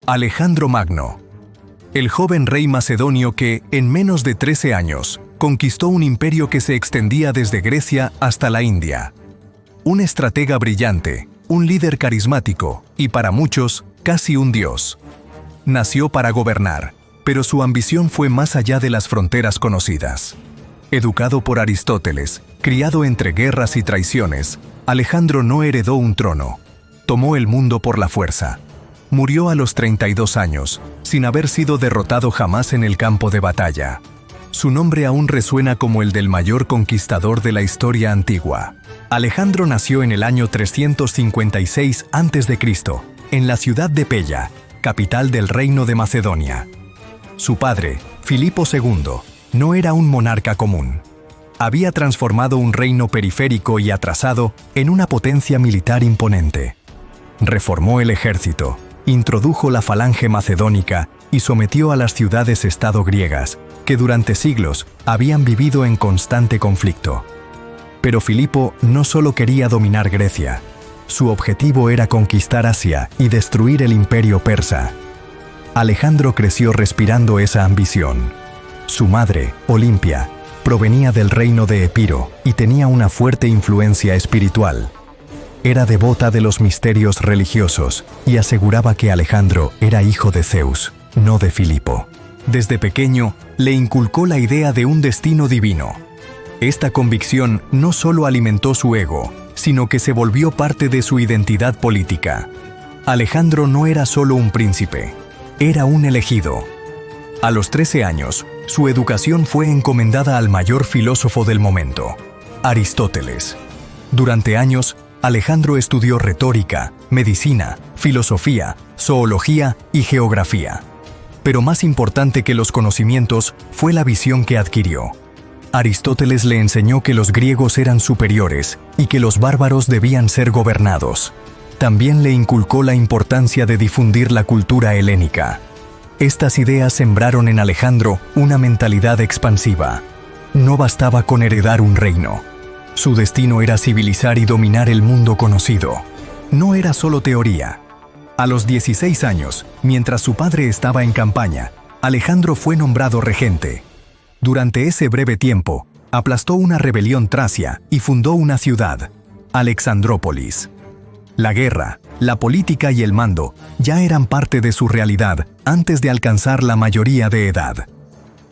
Alejandro Magno. El joven rey macedonio que, en menos de 13 años, conquistó un imperio que se extendía desde Grecia hasta la India. Un estratega brillante, un líder carismático y, para muchos, casi un dios. Nació para gobernar, pero su ambición fue más allá de las fronteras conocidas. Educado por Aristóteles, criado entre guerras y traiciones, Alejandro no heredó un trono. Tomó el mundo por la fuerza. Murió a los 32 años, sin haber sido derrotado jamás en el campo de batalla. Su nombre aún resuena como el del mayor conquistador de la historia antigua. Alejandro nació en el año 356 a.C., en la ciudad de Pella, capital del reino de Macedonia. Su padre, Filipo II, no era un monarca común. Había transformado un reino periférico y atrasado en una potencia militar imponente. Reformó el ejército, introdujo la falange macedónica y sometió a las ciudades-estado griegas, que durante siglos habían vivido en constante conflicto. Pero Filipo no solo quería dominar Grecia, su objetivo era conquistar Asia y destruir el imperio persa. Alejandro creció respirando esa ambición. Su madre, Olimpia, provenía del reino de Epiro y tenía una fuerte influencia espiritual. Era devota de los misterios religiosos y aseguraba que Alejandro era hijo de Zeus, no de Filipo. Desde pequeño, le inculcó la idea de un destino divino. Esta convicción no solo alimentó su ego, sino que se volvió parte de su identidad política. Alejandro no era solo un príncipe, era un elegido. A los 13 años, su educación fue encomendada al mayor filósofo del momento, Aristóteles. Durante años, Alejandro estudió retórica, medicina, filosofía, zoología y geografía. Pero más importante que los conocimientos fue la visión que adquirió. Aristóteles le enseñó que los griegos eran superiores y que los bárbaros debían ser gobernados. También le inculcó la importancia de difundir la cultura helénica. Estas ideas sembraron en Alejandro una mentalidad expansiva. No bastaba con heredar un reino. Su destino era civilizar y dominar el mundo conocido. No era solo teoría. A los 16 años, mientras su padre estaba en campaña, Alejandro fue nombrado regente. Durante ese breve tiempo, aplastó una rebelión tracia y fundó una ciudad, Alexandrópolis. La guerra, la política y el mando ya eran parte de su realidad antes de alcanzar la mayoría de edad.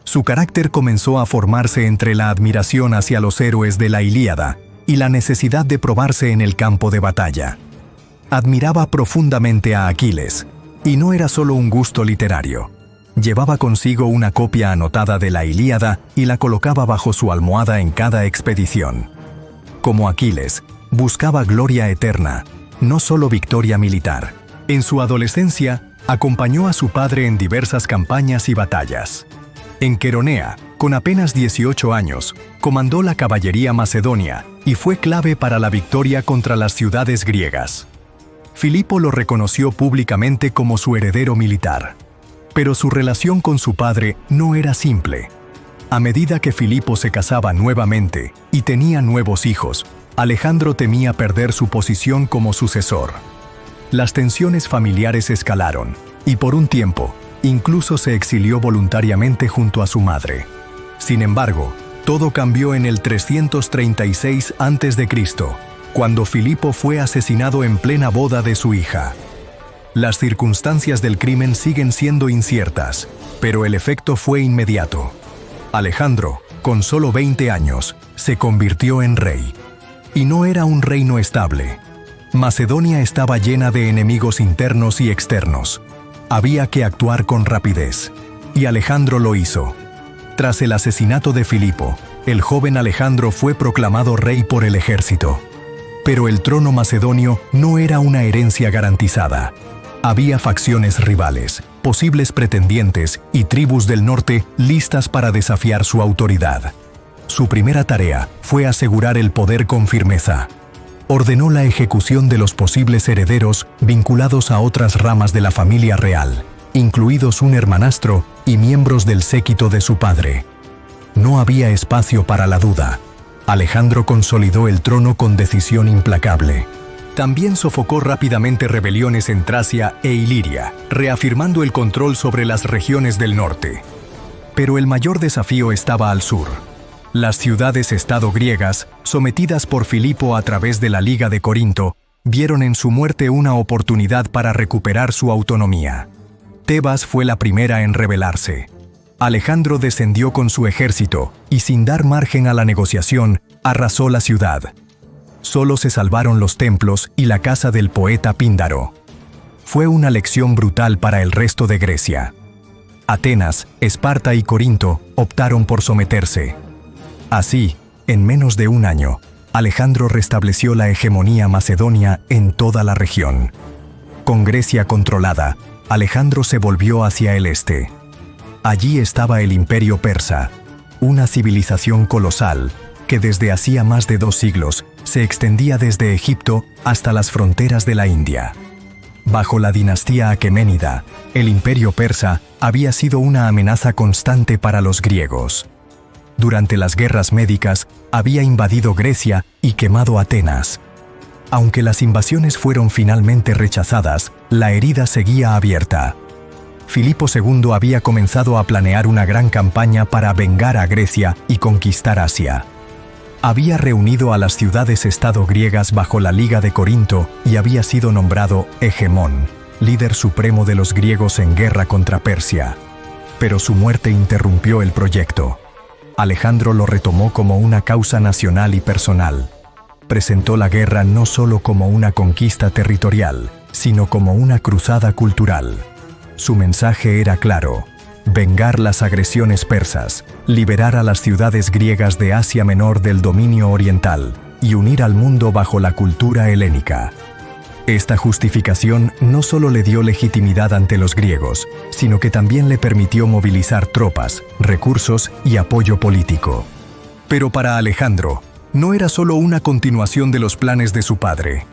Su carácter comenzó a formarse entre la admiración hacia los héroes de la Ilíada y la necesidad de probarse en el campo de batalla. Admiraba profundamente a Aquiles, y no era solo un gusto literario. Llevaba consigo una copia anotada de la Ilíada y la colocaba bajo su almohada en cada expedición. Como Aquiles, buscaba gloria eterna, no solo victoria militar. En su adolescencia, acompañó a su padre en diversas campañas y batallas. En Queronea, con apenas 18 años, comandó la caballería macedonia y fue clave para la victoria contra las ciudades griegas. Filipo lo reconoció públicamente como su heredero militar. Pero su relación con su padre no era simple. A medida que Filipo se casaba nuevamente y tenía nuevos hijos, Alejandro temía perder su posición como sucesor. Las tensiones familiares escalaron, y por un tiempo, incluso se exilió voluntariamente junto a su madre. Sin embargo, todo cambió en el 336 a.C., cuando Filipo fue asesinado en plena boda de su hija. Las circunstancias del crimen siguen siendo inciertas, pero el efecto fue inmediato. Alejandro, con solo 20 años, se convirtió en rey. Y no era un reino estable. Macedonia estaba llena de enemigos internos y externos. Había que actuar con rapidez, y Alejandro lo hizo. Tras el asesinato de Filipo, el joven Alejandro fue proclamado rey por el ejército. Pero el trono macedonio no era una herencia garantizada. Había facciones rivales, posibles pretendientes y tribus del norte listas para desafiar su autoridad. Su primera tarea fue asegurar el poder con firmeza. Ordenó la ejecución de los posibles herederos vinculados a otras ramas de la familia real, incluidos un hermanastro y miembros del séquito de su padre. No había espacio para la duda. Alejandro consolidó el trono con decisión implacable. También sofocó rápidamente rebeliones en Tracia e Iliria, reafirmando el control sobre las regiones del norte. Pero el mayor desafío estaba al sur. Las ciudades-estado griegas, sometidas por Filipo a través de la Liga de Corinto, vieron en su muerte una oportunidad para recuperar su autonomía. Tebas fue la primera en rebelarse. Alejandro descendió con su ejército y, sin dar margen a la negociación, arrasó la ciudad. Solo se salvaron los templos y la casa del poeta Píndaro. Fue una lección brutal para el resto de Grecia. Atenas, Esparta y Corinto optaron por someterse. Así, en menos de un año, Alejandro restableció la hegemonía macedonia en toda la región. Con Grecia controlada, Alejandro se volvió hacia el este. Allí estaba el Imperio Persa, una civilización colosal que desde hacía más de 2 siglos se extendía desde Egipto hasta las fronteras de la India. Bajo la dinastía aqueménida, el Imperio Persa había sido una amenaza constante para los griegos. Durante las guerras médicas, había invadido Grecia y quemado Atenas. Aunque las invasiones fueron finalmente rechazadas, la herida seguía abierta. Filipo II había comenzado a planear una gran campaña para vengar a Grecia y conquistar Asia. Había reunido a las ciudades-estado griegas bajo la Liga de Corinto y había sido nombrado hegemón, líder supremo de los griegos en guerra contra Persia. Pero su muerte interrumpió el proyecto. Alejandro lo retomó como una causa nacional y personal. Presentó la guerra no solo como una conquista territorial, sino como una cruzada cultural. Su mensaje era claro: vengar las agresiones persas, liberar a las ciudades griegas de Asia Menor del dominio oriental y unir al mundo bajo la cultura helénica. Esta justificación no solo le dio legitimidad ante los griegos, sino que también le permitió movilizar tropas, recursos y apoyo político. Pero para Alejandro, no era solo una continuación de los planes de su padre.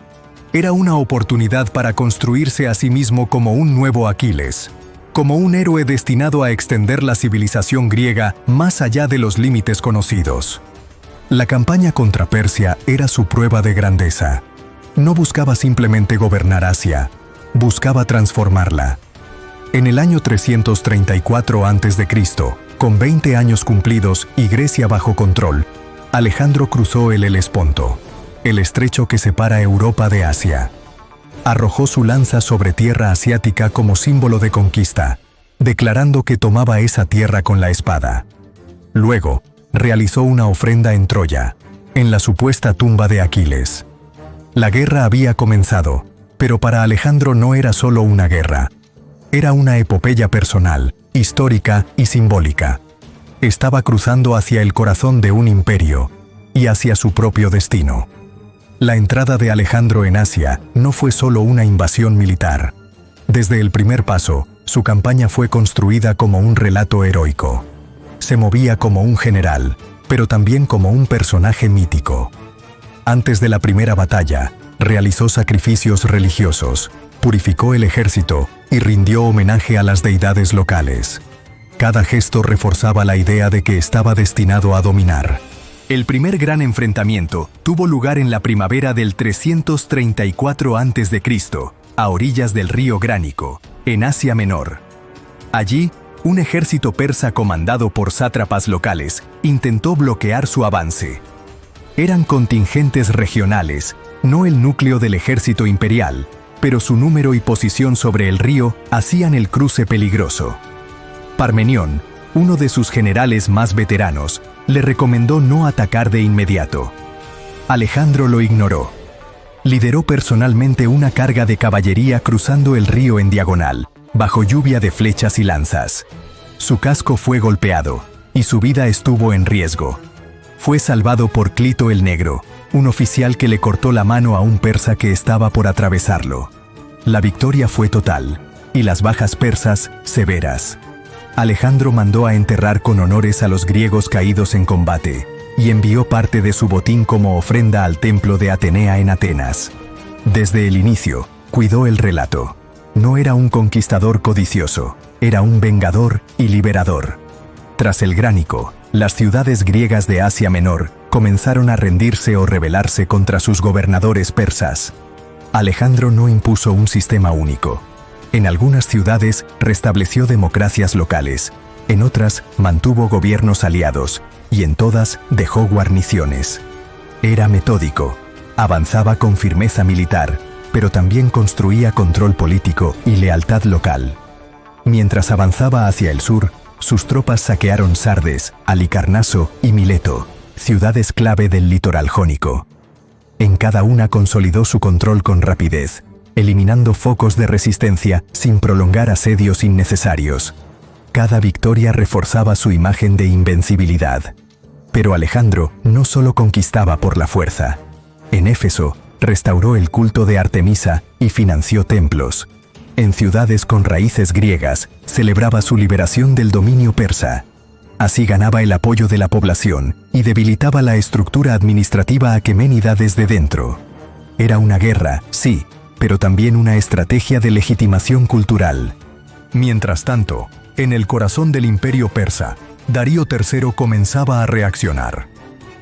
Era una oportunidad para construirse a sí mismo como un nuevo Aquiles, como un héroe destinado a extender la civilización griega más allá de los límites conocidos. La campaña contra Persia era su prueba de grandeza. No buscaba simplemente gobernar Asia, buscaba transformarla. En el año 334 a.C., con 20 años cumplidos y Grecia bajo control, Alejandro cruzó el Helesponto, el estrecho que separa Europa de Asia. Arrojó su lanza sobre tierra asiática como símbolo de conquista, declarando que tomaba esa tierra con la espada. Luego, realizó una ofrenda en Troya, en la supuesta tumba de Aquiles. La guerra había comenzado, pero para Alejandro no era solo una guerra. Era una epopeya personal, histórica y simbólica. Estaba cruzando hacia el corazón de un imperio y hacia su propio destino. La entrada de Alejandro en Asia no fue solo una invasión militar. Desde el primer paso, su campaña fue construida como un relato heroico. Se movía como un general, pero también como un personaje mítico. Antes de la primera batalla, realizó sacrificios religiosos, purificó el ejército y rindió homenaje a las deidades locales. Cada gesto reforzaba la idea de que estaba destinado a dominar. El primer gran enfrentamiento tuvo lugar en la primavera del 334 a.C., a orillas del río Gránico, en Asia Menor. Allí, un ejército persa comandado por sátrapas locales intentó bloquear su avance. Eran contingentes regionales, no el núcleo del ejército imperial, pero su número y posición sobre el río hacían el cruce peligroso. Parmenión, uno de sus generales más veteranos, le recomendó no atacar de inmediato. Alejandro lo ignoró. Lideró personalmente una carga de caballería cruzando el río en diagonal, bajo lluvia de flechas y lanzas. Su casco fue golpeado, y su vida estuvo en riesgo. Fue salvado por Clito el Negro, un oficial que le cortó la mano a un persa que estaba por atravesarlo. La victoria fue total, y las bajas persas severas. Alejandro mandó a enterrar con honores a los griegos caídos en combate, y envió parte de su botín como ofrenda al templo de Atenea en Atenas. Desde el inicio, cuidó el relato. No era un conquistador codicioso, era un vengador y liberador. Tras el Gránico, las ciudades griegas de Asia Menor comenzaron a rendirse o rebelarse contra sus gobernadores persas. Alejandro no impuso un sistema único. En algunas ciudades restableció democracias locales, en otras mantuvo gobiernos aliados, y en todas dejó guarniciones. Era metódico, avanzaba con firmeza militar, pero también construía control político y lealtad local. Mientras avanzaba hacia el sur, sus tropas saquearon Sardes, Halicarnaso y Mileto, ciudades clave del litoral jónico. En cada una consolidó su control con rapidez, eliminando focos de resistencia sin prolongar asedios innecesarios. Cada victoria reforzaba su imagen de invencibilidad. Pero Alejandro no solo conquistaba por la fuerza. En Éfeso, restauró el culto de Artemisa y financió templos. En ciudades con raíces griegas, celebraba su liberación del dominio persa. Así ganaba el apoyo de la población y debilitaba la estructura administrativa aqueménida desde dentro. Era una guerra, sí, pero también una estrategia de legitimación cultural. Mientras tanto, en el corazón del imperio persa, Darío III comenzaba a reaccionar.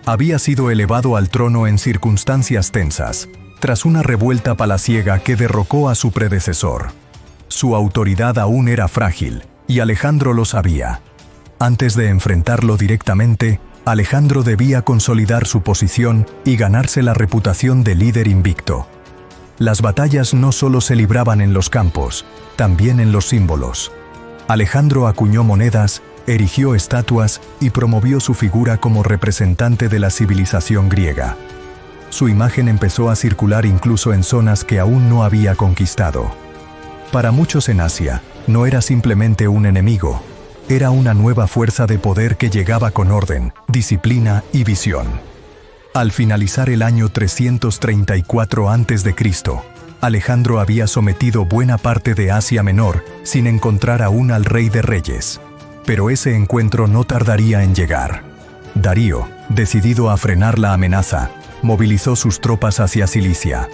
Había sido elevado al trono en circunstancias tensas, tras una revuelta palaciega que derrocó a su predecesor. Su autoridad aún era frágil, y Alejandro lo sabía. Antes de enfrentarlo directamente, Alejandro debía consolidar su posición y ganarse la reputación de líder invicto. Las batallas no solo se libraban en los campos, también en los símbolos. Alejandro acuñó monedas, erigió estatuas y promovió su figura como representante de la civilización griega. Su imagen empezó a circular incluso en zonas que aún no había conquistado. Para muchos en Asia, no era simplemente un enemigo, era una nueva fuerza de poder que llegaba con orden, disciplina y visión. Al finalizar el año 334 a.C., Alejandro había sometido buena parte de Asia Menor sin encontrar aún al Rey de Reyes. Pero ese encuentro no tardaría en llegar. Darío, decidido a frenar la amenaza, movilizó sus tropas hacia Cilicia.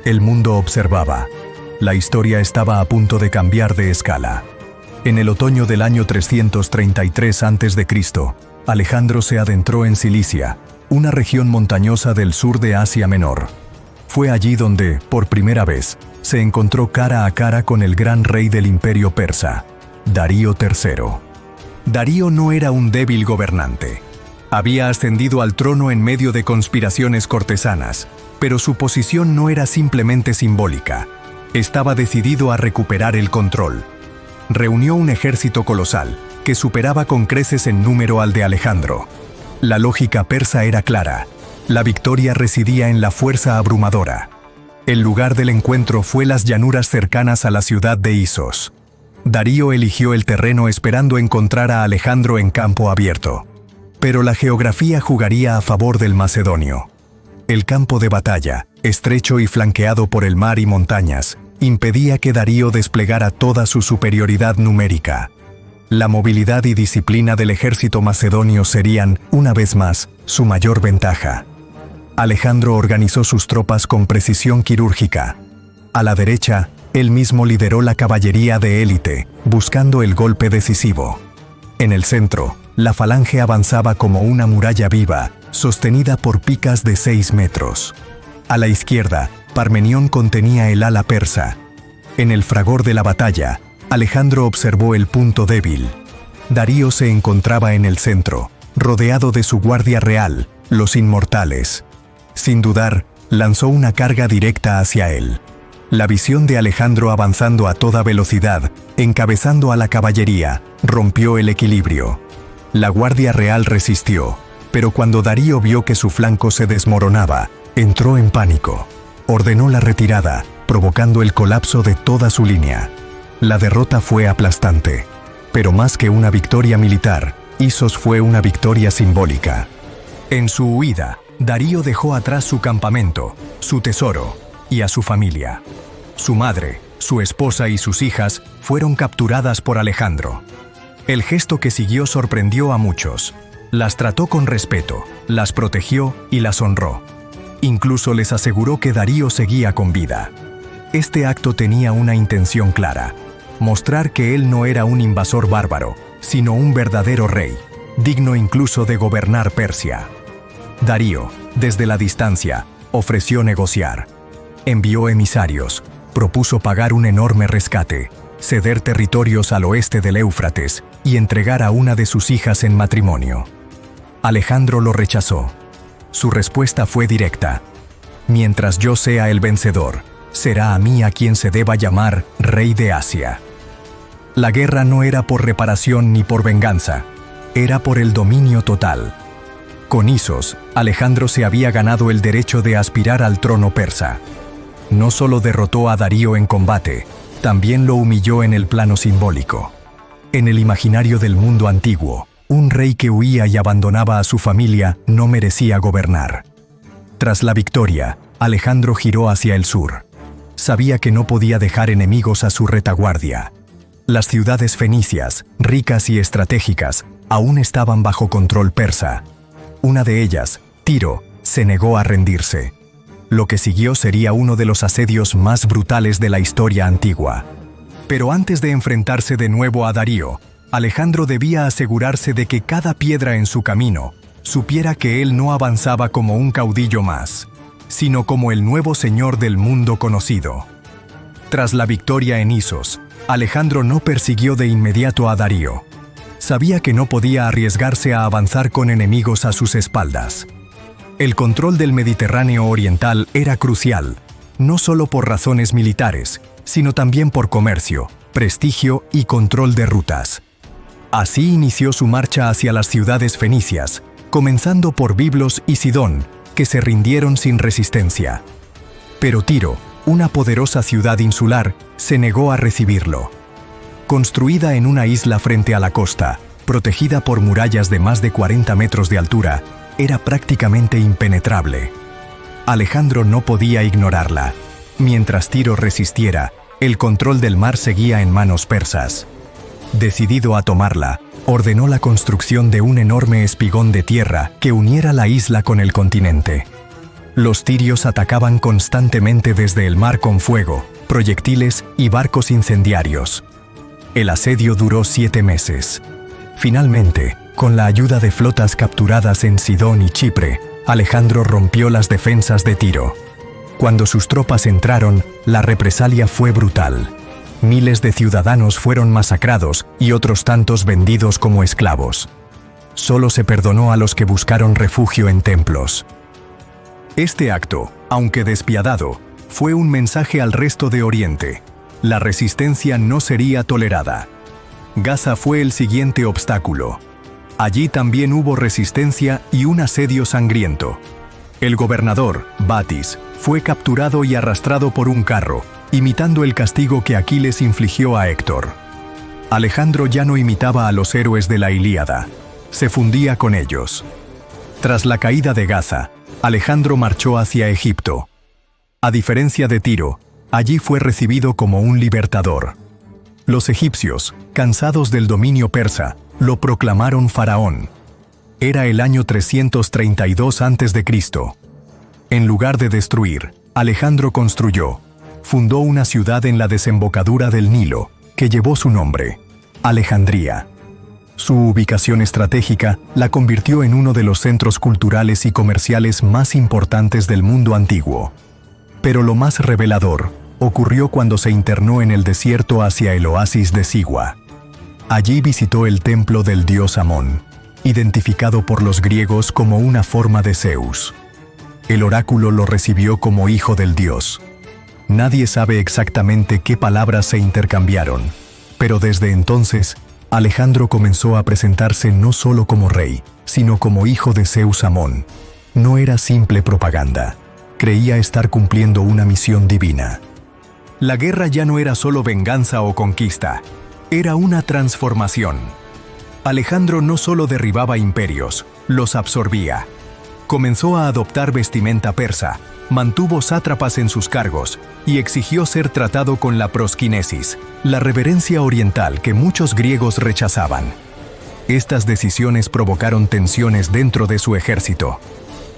El mundo observaba. La historia estaba a punto de cambiar de escala. En el otoño del año 333 a.C., Alejandro se adentró en Cilicia, una región montañosa del sur de Asia Menor. Fue allí donde, por primera vez, se encontró cara a cara con el gran rey del imperio persa, Darío III. Darío no era un débil gobernante. Había ascendido al trono en medio de conspiraciones cortesanas, pero su posición no era simplemente simbólica. Estaba decidido a recuperar el control. Reunió un ejército colosal, que superaba con creces en número al de Alejandro. La lógica persa era clara. La victoria residía en la fuerza abrumadora. El lugar del encuentro fue las llanuras cercanas a la ciudad de Isos. Darío eligió el terreno esperando encontrar a Alejandro en campo abierto. Pero la geografía jugaría a favor del macedonio. El campo de batalla, estrecho y flanqueado por el mar y montañas, impedía que Darío desplegara toda su superioridad numérica. La movilidad y disciplina del ejército macedonio serían, una vez más, su mayor ventaja. Alejandro organizó sus tropas con precisión quirúrgica. A la derecha, él mismo lideró la caballería de élite, buscando el golpe decisivo. En el centro, la falange avanzaba como una muralla viva, sostenida por picas de 6 metros. A la izquierda, Parmenión contenía el ala persa. En el fragor de la batalla, Alejandro observó el punto débil. Darío se encontraba en el centro, rodeado de su guardia real, los inmortales. Sin dudar, lanzó una carga directa hacia él. La visión de Alejandro avanzando a toda velocidad, encabezando a la caballería, rompió el equilibrio. La guardia real resistió, pero cuando Darío vio que su flanco se desmoronaba, entró en pánico. Ordenó la retirada, provocando el colapso de toda su línea. La derrota fue aplastante. Pero más que una victoria militar, Isos fue una victoria simbólica. En su huida, Darío dejó atrás su campamento, su tesoro y a su familia. Su madre, su esposa y sus hijas fueron capturadas por Alejandro. El gesto que siguió sorprendió a muchos. Las trató con respeto, las protegió y las honró. Incluso les aseguró que Darío seguía con vida. Este acto tenía una intención clara: mostrar que él no era un invasor bárbaro, sino un verdadero rey, digno incluso de gobernar Persia. Darío, desde la distancia, ofreció negociar. Envió emisarios, propuso pagar un enorme rescate, ceder territorios al oeste del Éufrates y entregar a una de sus hijas en matrimonio. Alejandro lo rechazó. Su respuesta fue directa: mientras yo sea el vencedor, será a mí a quien se deba llamar rey de Asia. La guerra no era por reparación ni por venganza, era por el dominio total. Con Isos, Alejandro se había ganado el derecho de aspirar al trono persa. No solo derrotó a Darío en combate, también lo humilló en el plano simbólico. En el imaginario del mundo antiguo, un rey que huía y abandonaba a su familia no merecía gobernar. Tras la victoria, Alejandro giró hacia el sur. Sabía que no podía dejar enemigos a su retaguardia. Las ciudades fenicias, ricas y estratégicas, aún estaban bajo control persa. Una de ellas, Tiro, se negó a rendirse. Lo que siguió sería uno de los asedios más brutales de la historia antigua. Pero antes de enfrentarse de nuevo a Darío, Alejandro debía asegurarse de que cada piedra en su camino supiera que él no avanzaba como un caudillo más, sino como el nuevo señor del mundo conocido. Tras la victoria en Isos, Alejandro no persiguió de inmediato a Darío. Sabía que no podía arriesgarse a avanzar con enemigos a sus espaldas. El control del Mediterráneo oriental era crucial, no solo por razones militares, sino también por comercio, prestigio y control de rutas. Así inició su marcha hacia las ciudades fenicias, comenzando por Biblos y Sidón, que se rindieron sin resistencia. Pero Tiro, una poderosa ciudad insular, se negó a recibirlo. Construida en una isla frente a la costa, protegida por murallas de más de 40 metros de altura, era prácticamente impenetrable. Alejandro no podía ignorarla. Mientras Tiro resistiera, el control del mar seguía en manos persas. Decidido a tomarla, ordenó la construcción de un enorme espigón de tierra que uniera la isla con el continente. Los tirios atacaban constantemente desde el mar con fuego, proyectiles y barcos incendiarios. El asedio duró 7 meses. Finalmente, con la ayuda de flotas capturadas en Sidón y Chipre, Alejandro rompió las defensas de Tiro. Cuando sus tropas entraron, la represalia fue brutal. Miles de ciudadanos fueron masacrados y otros tantos vendidos como esclavos. Solo se perdonó a los que buscaron refugio en templos. Este acto, aunque despiadado, fue un mensaje al resto de Oriente. La resistencia no sería tolerada. Gaza fue el siguiente obstáculo. Allí también hubo resistencia y un asedio sangriento. El gobernador, Batis, fue capturado y arrastrado por un carro, imitando el castigo que Aquiles infligió a Héctor. Alejandro ya no imitaba a los héroes de la Ilíada. Se fundía con ellos. Tras la caída de Gaza, Alejandro marchó hacia Egipto. A diferencia de Tiro, allí fue recibido como un libertador. Los egipcios, cansados del dominio persa, lo proclamaron faraón. Era el año 332 a.C. En lugar de destruir, Alejandro construyó, fundó una ciudad en la desembocadura del Nilo, que llevó su nombre, Alejandría. Su ubicación estratégica la convirtió en uno de los centros culturales y comerciales más importantes del mundo antiguo. Pero lo más revelador ocurrió cuando se internó en el desierto hacia el oasis de Sigua. Allí visitó el templo del dios Amón, identificado por los griegos como una forma de Zeus. El oráculo lo recibió como hijo del dios. Nadie sabe exactamente qué palabras se intercambiaron, pero desde entonces, Alejandro comenzó a presentarse no solo como rey, sino como hijo de Zeus Amón. No era simple propaganda. Creía estar cumpliendo una misión divina. La guerra ya no era solo venganza o conquista, era una transformación. Alejandro no solo derribaba imperios, los absorbía. Comenzó a adoptar vestimenta persa, mantuvo sátrapas en sus cargos y exigió ser tratado con la prosquinesis, la reverencia oriental que muchos griegos rechazaban. Estas decisiones provocaron tensiones dentro de su ejército.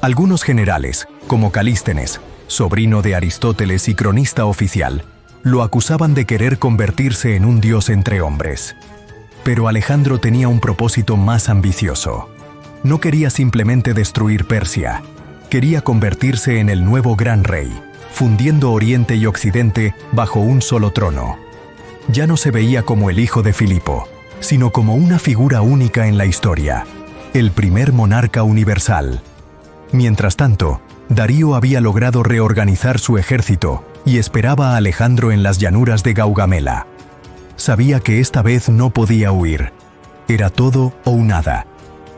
Algunos generales, como Calístenes, sobrino de Aristóteles y cronista oficial, lo acusaban de querer convertirse en un dios entre hombres. Pero Alejandro tenía un propósito más ambicioso. No quería simplemente destruir Persia, quería convertirse en el nuevo gran rey, fundiendo Oriente y Occidente bajo un solo trono. Ya no se veía como el hijo de Filipo, sino como una figura única en la historia, el primer monarca universal. Mientras tanto, Darío había logrado reorganizar su ejército y esperaba a Alejandro en las llanuras de Gaugamela. Sabía que esta vez no podía huir. Era todo o nada.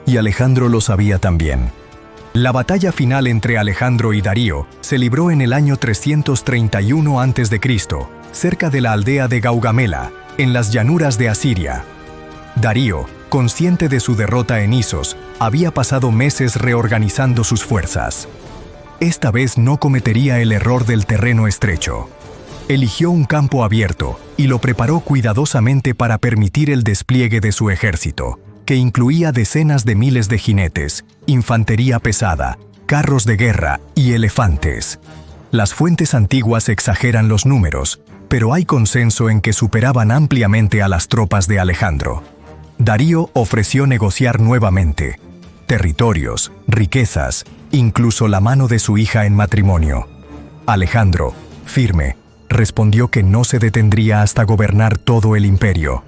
Y Alejandro lo sabía también. La batalla final entre Alejandro y Darío se libró en el año 331 a.C., cerca de la aldea de Gaugamela, en las llanuras de Asiria. Darío, consciente de su derrota en Isos, había pasado meses reorganizando sus fuerzas. Esta vez no cometería el error del terreno estrecho. Eligió un campo abierto y lo preparó cuidadosamente para permitir el despliegue de su ejército, que incluía decenas de miles de jinetes, infantería pesada, carros de guerra y elefantes. Las fuentes antiguas exageran los números, pero hay consenso en que superaban ampliamente a las tropas de Alejandro. Darío ofreció negociar nuevamente territorios, riquezas, incluso la mano de su hija en matrimonio. Alejandro, firme, respondió que no se detendría hasta gobernar todo el imperio.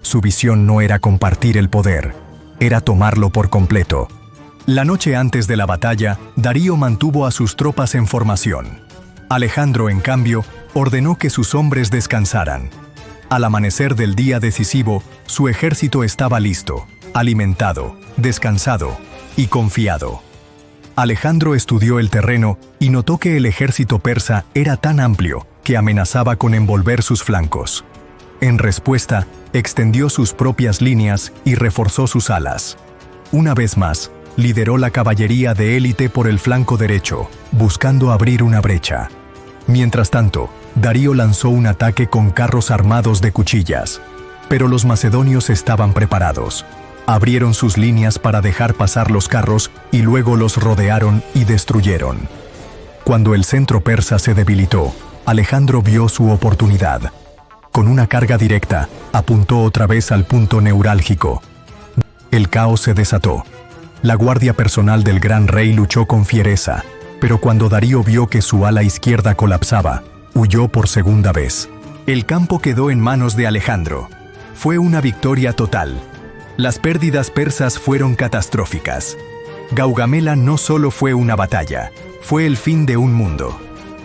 Su visión no era compartir el poder, era tomarlo por completo. La noche antes de la batalla, Darío mantuvo a sus tropas en formación. Alejandro, en cambio, ordenó que sus hombres descansaran. Al amanecer del día decisivo, su ejército estaba listo, alimentado, descansado y confiado. Alejandro estudió el terreno y notó que el ejército persa era tan amplio que amenazaba con envolver sus flancos. En respuesta, extendió sus propias líneas y reforzó sus alas. Una vez más, lideró la caballería de élite por el flanco derecho, buscando abrir una brecha. Mientras tanto, Darío lanzó un ataque con carros armados de cuchillas. Pero los macedonios estaban preparados. Abrieron sus líneas para dejar pasar los carros y luego los rodearon y destruyeron. Cuando el centro persa se debilitó, Alejandro vio su oportunidad. Con una carga directa, apuntó otra vez al punto neurálgico. El caos se desató. La guardia personal del gran rey luchó con fiereza, pero cuando Darío vio que su ala izquierda colapsaba, huyó por segunda vez. El campo quedó en manos de Alejandro. Fue una victoria total. Las pérdidas persas fueron catastróficas. Gaugamela no solo fue una batalla, fue el fin de un mundo.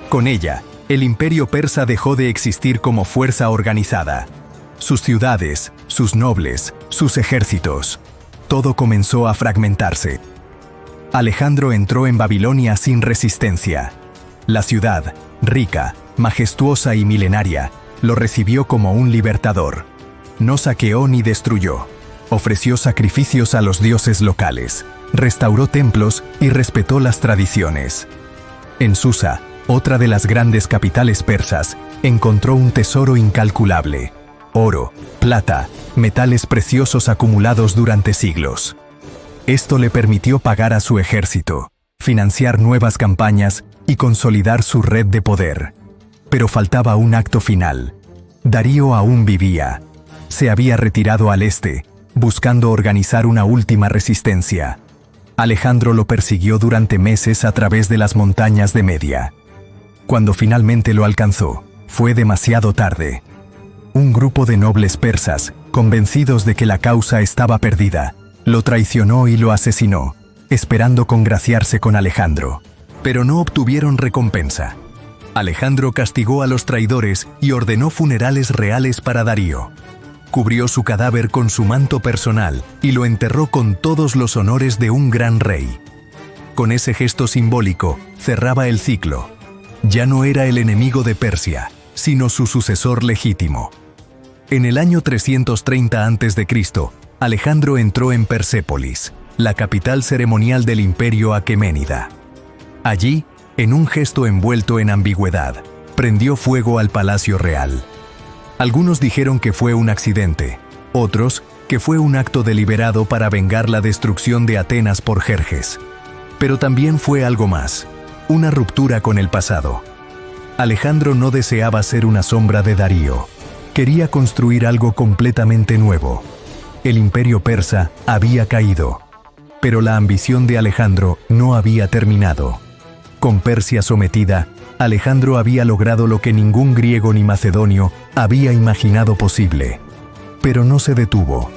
Con ella, el imperio persa dejó de existir como fuerza organizada. Sus ciudades, sus nobles, sus ejércitos, todo comenzó a fragmentarse. Alejandro entró en Babilonia sin resistencia. La ciudad, rica, majestuosa y milenaria, lo recibió como un libertador. No saqueó ni destruyó. Ofreció sacrificios a los dioses locales, restauró templos y respetó las tradiciones. En Susa, otra de las grandes capitales persas, encontró un tesoro incalculable: oro, plata, metales preciosos acumulados durante siglos. Esto le permitió pagar a su ejército, financiar nuevas campañas y consolidar su red de poder. Pero faltaba un acto final. Darío aún vivía. Se había retirado al este, buscando organizar una última resistencia. Alejandro lo persiguió durante meses a través de las montañas de Media. Cuando finalmente lo alcanzó, fue demasiado tarde. Un grupo de nobles persas, convencidos de que la causa estaba perdida, lo traicionó y lo asesinó, esperando congraciarse con Alejandro. Pero no obtuvieron recompensa. Alejandro castigó a los traidores y ordenó funerales reales para Darío. Cubrió su cadáver con su manto personal y lo enterró con todos los honores de un gran rey. Con ese gesto simbólico, cerraba el ciclo. Ya no era el enemigo de Persia, sino su sucesor legítimo. En el año 330 a.C., Alejandro entró en Persépolis, la capital ceremonial del imperio aqueménida. Allí, en un gesto envuelto en ambigüedad, prendió fuego al palacio real. Algunos dijeron que fue un accidente, otros que fue un acto deliberado para vengar la destrucción de Atenas por Jerjes. Pero también fue algo más, una ruptura con el pasado. Alejandro no deseaba ser una sombra de Darío. Quería construir algo completamente nuevo. El imperio persa había caído, pero la ambición de Alejandro no había terminado. Con Persia sometida, Alejandro había logrado lo que ningún griego ni macedonio había imaginado posible. Pero no se detuvo.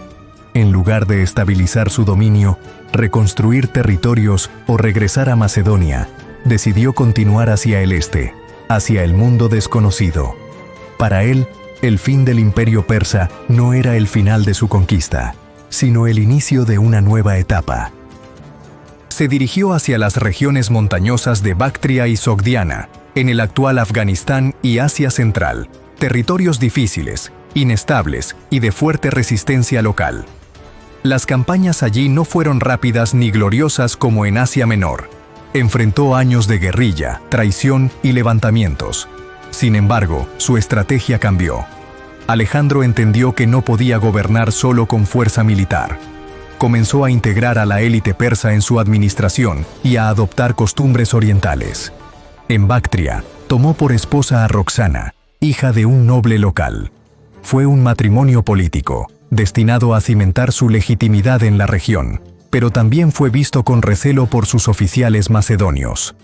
En lugar de estabilizar su dominio, reconstruir territorios o regresar a Macedonia, decidió continuar hacia el este, hacia el mundo desconocido. Para él, el fin del imperio persa no era el final de su conquista, sino el inicio de una nueva etapa. Se dirigió hacia las regiones montañosas de Bactria y Sogdiana, en el actual Afganistán y Asia Central, territorios difíciles, inestables y de fuerte resistencia local. Las campañas allí no fueron rápidas ni gloriosas como en Asia Menor. Enfrentó años de guerrilla, traición y levantamientos. Sin embargo, su estrategia cambió. Alejandro entendió que no podía gobernar solo con fuerza militar. Comenzó a integrar a la élite persa en su administración y a adoptar costumbres orientales. En Bactria, tomó por esposa a Roxana, hija de un noble local. Fue un matrimonio político, destinado a cimentar su legitimidad en la región, pero también fue visto con recelo por sus oficiales macedonios.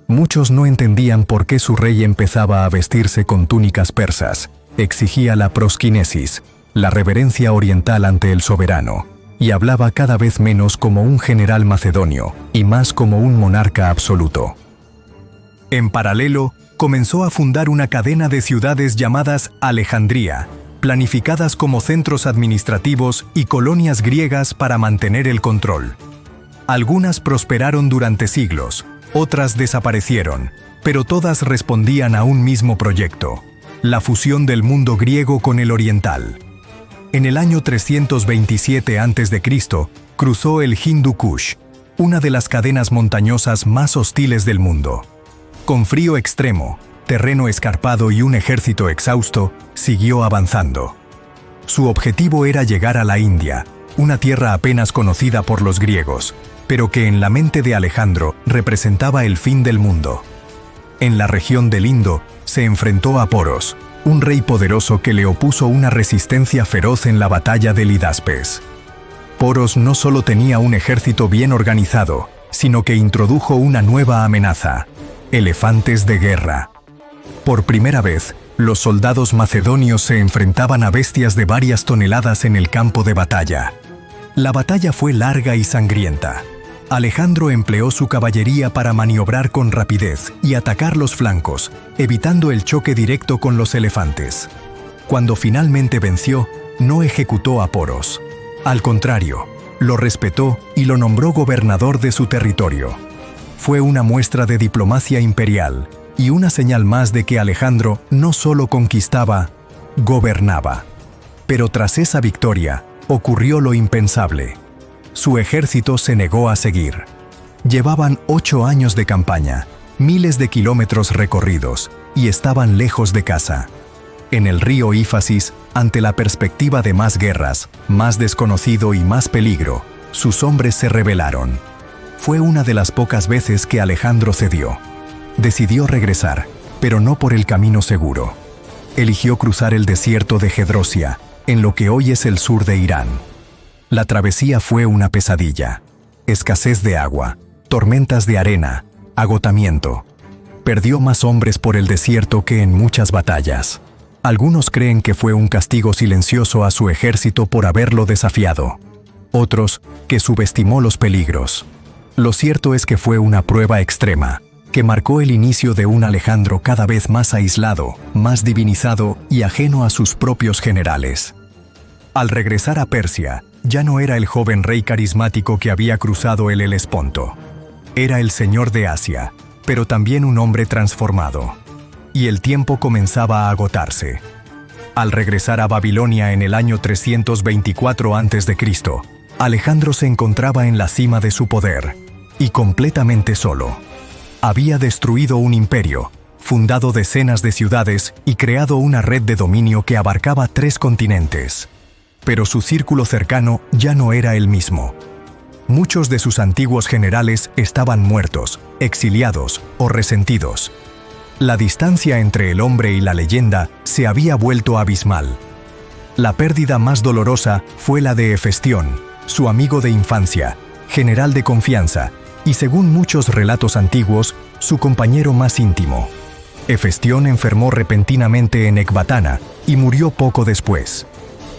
Muchos no entendían por qué su rey empezaba a vestirse con túnicas persas, exigía la proskinesis, la reverencia oriental ante el soberano, y hablaba cada vez menos como un general macedonio y más como un monarca absoluto. En paralelo, comenzó a fundar una cadena de ciudades llamadas Alejandría, planificadas como centros administrativos y colonias griegas para mantener el control. Algunas prosperaron durante siglos, otras desaparecieron, pero todas respondían a un mismo proyecto: la fusión del mundo griego con el oriental. En el año 327 a.C., cruzó el Hindu Kush, una de las cadenas montañosas más hostiles del mundo. Con frío extremo, terreno escarpado y un ejército exhausto, siguió avanzando. Su objetivo era llegar a la India, una tierra apenas conocida por los griegos, pero que en la mente de Alejandro representaba el fin del mundo. En la región del Indo, se enfrentó a Poros, un rey poderoso que le opuso una resistencia feroz en la batalla del Hidaspes. Poros no solo tenía un ejército bien organizado, sino que introdujo una nueva amenaza: elefantes de guerra. Por primera vez, los soldados macedonios se enfrentaban a bestias de varias toneladas en el campo de batalla. La batalla fue larga y sangrienta. Alejandro empleó su caballería para maniobrar con rapidez y atacar los flancos, evitando el choque directo con los elefantes. Cuando finalmente venció, no ejecutó a Poros. Al contrario, lo respetó y lo nombró gobernador de su territorio. Fue una muestra de diplomacia imperial y una señal más de que Alejandro no solo conquistaba, gobernaba. Pero tras esa victoria, ocurrió lo impensable. Su ejército se negó a seguir. Llevaban 8 años de campaña, miles de kilómetros recorridos, y estaban lejos de casa. En el río Éfasis, ante la perspectiva de más guerras, más desconocido y más peligro, sus hombres se rebelaron. Fue una de las pocas veces que Alejandro cedió. Decidió regresar, pero no por el camino seguro. Eligió cruzar el desierto de Gedrosia, en lo que hoy es el sur de Irán. La travesía fue una pesadilla. Escasez de agua, tormentas de arena, agotamiento. Perdió más hombres por el desierto que en muchas batallas. Algunos creen que fue un castigo silencioso a su ejército por haberlo desafiado. Otros, que subestimó los peligros. Lo cierto es que fue una prueba extrema, que marcó el inicio de un Alejandro cada vez más aislado, más divinizado y ajeno a sus propios generales. Al regresar a Persia, ya no era el joven rey carismático que había cruzado el Helesponto. Era el señor de Asia, pero también un hombre transformado. Y el tiempo comenzaba a agotarse. Al regresar a Babilonia en el año 324 a.C., Alejandro se encontraba en la cima de su poder, y completamente solo. Había destruido un imperio, fundado decenas de ciudades y creado una red de dominio que abarcaba 3 continentes. Pero su círculo cercano ya no era el mismo. Muchos de sus antiguos generales estaban muertos, exiliados o resentidos. La distancia entre el hombre y la leyenda se había vuelto abismal. La pérdida más dolorosa fue la de Hefestión, su amigo de infancia, general de confianza, y según muchos relatos antiguos, su compañero más íntimo. Hefestión enfermó repentinamente en Ecbatana y murió poco después.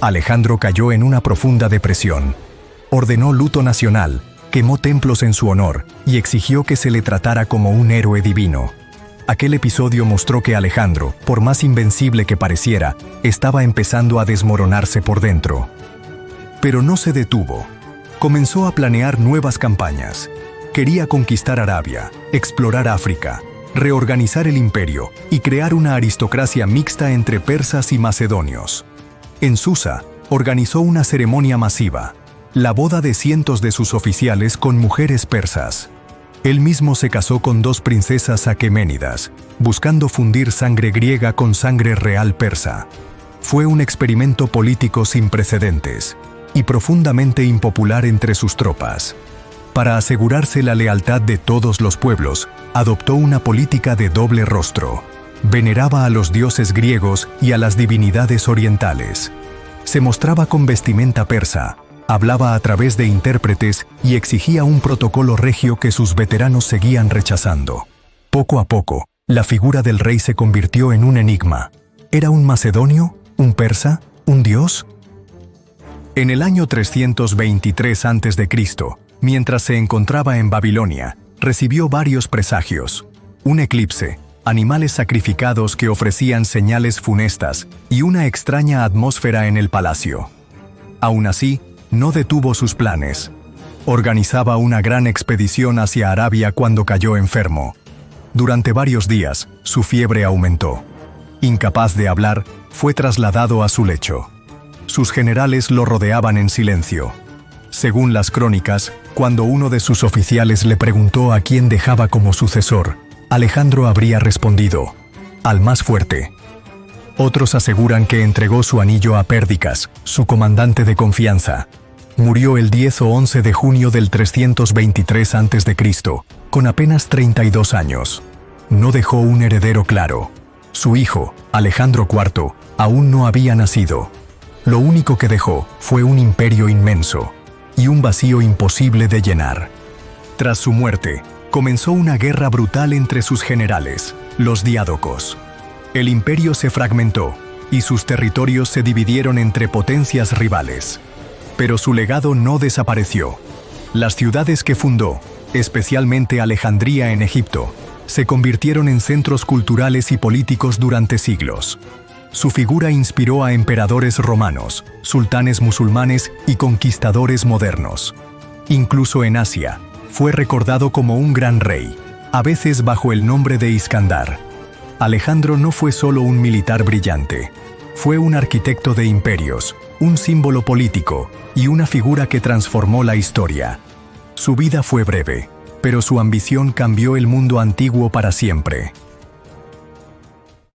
Alejandro cayó en una profunda depresión. Ordenó luto nacional, quemó templos en su honor y exigió que se le tratara como un héroe divino. Aquel episodio mostró que Alejandro, por más invencible que pareciera, estaba empezando a desmoronarse por dentro. Pero no se detuvo. Comenzó a planear nuevas campañas. Quería conquistar Arabia, explorar África, reorganizar el imperio y crear una aristocracia mixta entre persas y macedonios. En Susa, organizó una ceremonia masiva, la boda de cientos de sus oficiales con mujeres persas. Él mismo se casó con 2 princesas aqueménidas, buscando fundir sangre griega con sangre real persa. Fue un experimento político sin precedentes y profundamente impopular entre sus tropas. Para asegurarse la lealtad de todos los pueblos, adoptó una política de doble rostro. Veneraba a los dioses griegos y a las divinidades orientales. Se mostraba con vestimenta persa, hablaba a través de intérpretes y exigía un protocolo regio que sus veteranos seguían rechazando. Poco a poco, la figura del rey se convirtió en un enigma. ¿Era un macedonio? ¿Un persa? ¿Un dios? En el año 323 a.C., mientras se encontraba en Babilonia, recibió varios presagios. Un eclipse, animales sacrificados que ofrecían señales funestas y una extraña atmósfera en el palacio. Aún así, no detuvo sus planes. Organizaba una gran expedición hacia Arabia cuando cayó enfermo. Durante varios días, su fiebre aumentó. Incapaz de hablar, fue trasladado a su lecho. Sus generales lo rodeaban en silencio. Según las crónicas, cuando uno de sus oficiales le preguntó a quién dejaba como sucesor, Alejandro habría respondido: al más fuerte. Otros aseguran que entregó su anillo a Pérdicas, su comandante de confianza. Murió el 10 o 11 de junio del 323 a.C., con apenas 32 años. No dejó un heredero claro. Su hijo, Alejandro IV, aún no había nacido. Lo único que dejó fue un imperio inmenso y un vacío imposible de llenar. Tras su muerte, comenzó una guerra brutal entre sus generales, los diádocos. El imperio se fragmentó y sus territorios se dividieron entre potencias rivales. Pero su legado no desapareció. Las ciudades que fundó, especialmente Alejandría en Egipto, se convirtieron en centros culturales y políticos durante siglos. Su figura inspiró a emperadores romanos, sultanes musulmanes y conquistadores modernos. Incluso en Asia, fue recordado como un gran rey, a veces bajo el nombre de Iskandar. Alejandro no fue solo un militar brillante. Fue un arquitecto de imperios, un símbolo político y una figura que transformó la historia. Su vida fue breve, pero su ambición cambió el mundo antiguo para siempre.